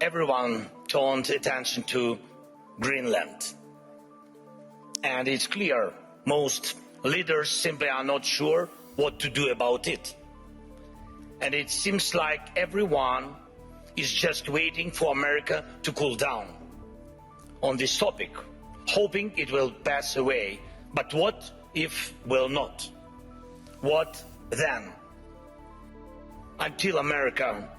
everyone turned attention to Greenland. And it's clear most leaders simply are not sure what to do about it. And it seems like everyone is just waiting for America to cool down on this topic, hoping it will pass away. But what if will not? What then? Until America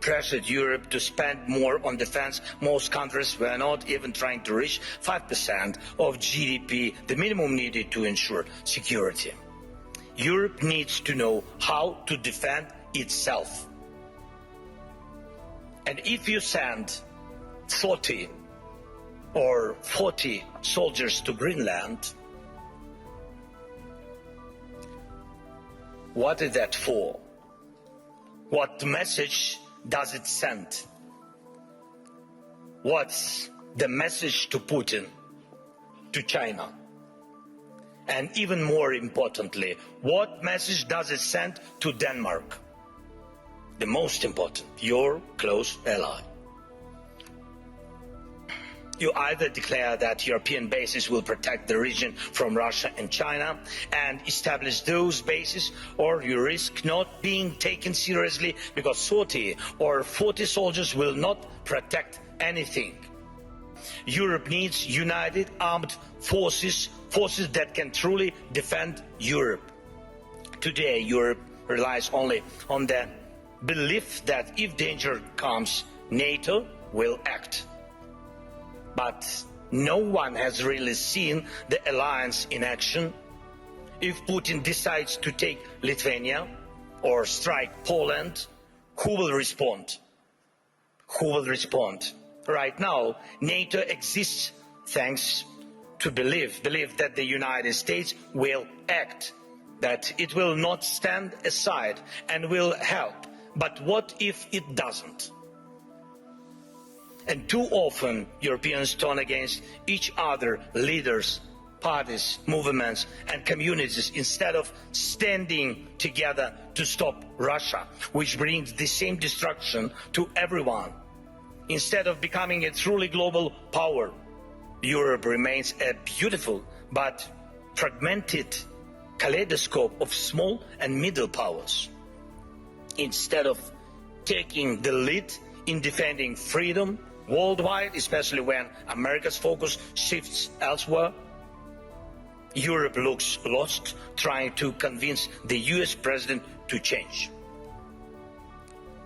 pressured Europe to spend more on defense, most countries were not even trying to reach 5% of GDP, the minimum needed to ensure security. Europe needs to know how to defend itself. And if you send 30 or 40 soldiers to Greenland, what is that for? What message does it send? What's the message to Putin, to China? And even more importantly, what message does it send to Denmark? The most important, your close ally. You either declare that European bases will protect the region from Russia and China and establish those bases, or you risk not being taken seriously because 30 or 40 soldiers will not protect anything. Europe needs united armed forces, forces that can truly defend Europe. Today, Europe relies only on the belief that if danger comes, NATO will act. But no one has really seen the alliance in action. If Putin decides to take Lithuania or strike Poland, who will respond? Who will respond? Right now, NATO exists thanks to belief that the United States will act, that it will not stand aside and will help. But what if it doesn't? And too often, Europeans turn against each other, leaders, parties, movements, and communities, instead of standing together to stop Russia, which brings the same destruction to everyone. Instead of becoming a truly global power, Europe remains a beautiful but fragmented kaleidoscope of small and middle powers. Instead of taking the lead in defending freedom worldwide, especially when America's focus shifts elsewhere, Europe looks lost trying to convince the US president to change.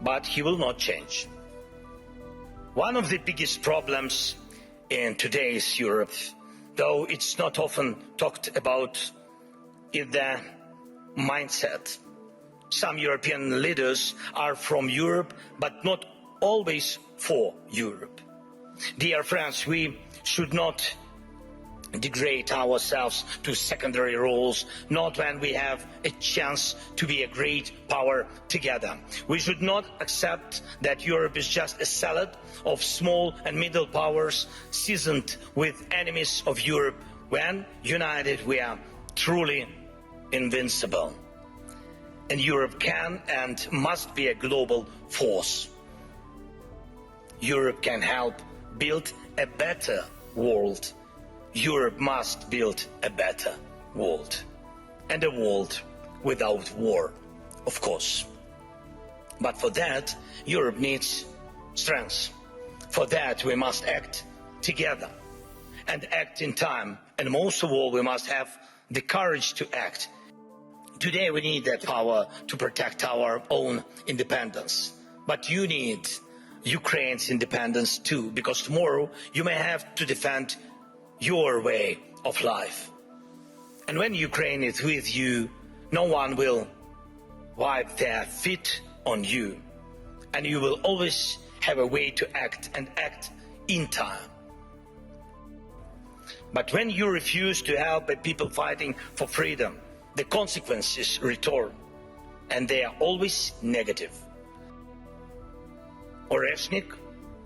But he will not change. One of the biggest problems in today's Europe, though it's not often talked about, is the mindset. Some European leaders are from Europe, but not always for Europe. Dear friends, we should not degrade ourselves to secondary roles, not when we have a chance to be a great power together. We should not accept that Europe is just a salad of small and middle powers seasoned with enemies of Europe. When united, we are truly invincible. And Europe can and must be a global force. Europe can help build a better world. Europe must build a better world. And a world without war, of course. But for that, Europe needs strength. For that, we must act together and act in time. And most of all, we must have the courage to act. Today, we need that power to protect our own independence. But you need Ukraine's independence too, because tomorrow you may have to defend your way of life. And when Ukraine is with you, no one will wipe their feet on you. And you will always have a way to act, and act in time. But when you refuse to help a people fighting for freedom, the consequences return, and they are always negative. Oreshnik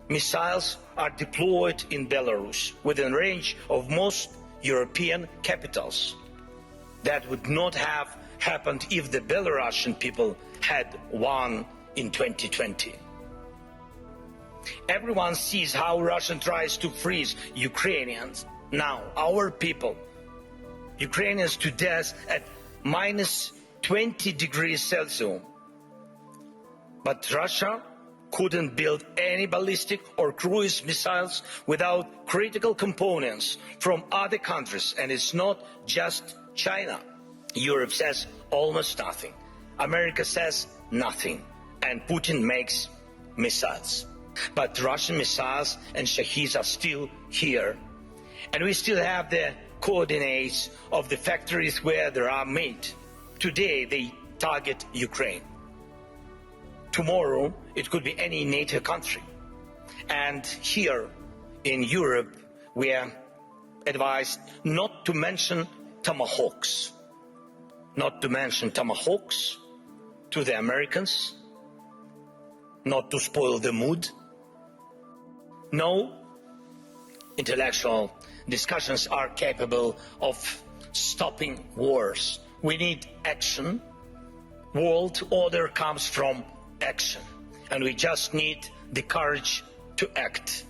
missiles are deployed in Belarus within range of most European capitals. That would not have happened if the Belarusian people had won in 2020. Everyone sees how Russia tries to freeze Ukrainians. Now, our people, Ukrainians to death at minus 20 degrees Celsius. But Russia couldn't build any ballistic or cruise missiles without critical components from other countries. And it's not just China. Europe says almost nothing. America says nothing. And Putin makes missiles. But Russian missiles and Shaheeds are still here. And we still have the coordinates of the factories where they are made. Today they target Ukraine. Tomorrow it could be any NATO country. And here in Europe we are advised not to mention tomahawks. Not to mention tomahawks to the Americans. Not to spoil the mood. No intellectual discussions are capable of stopping wars. We need action. World order comes from action. And we just need the courage to act.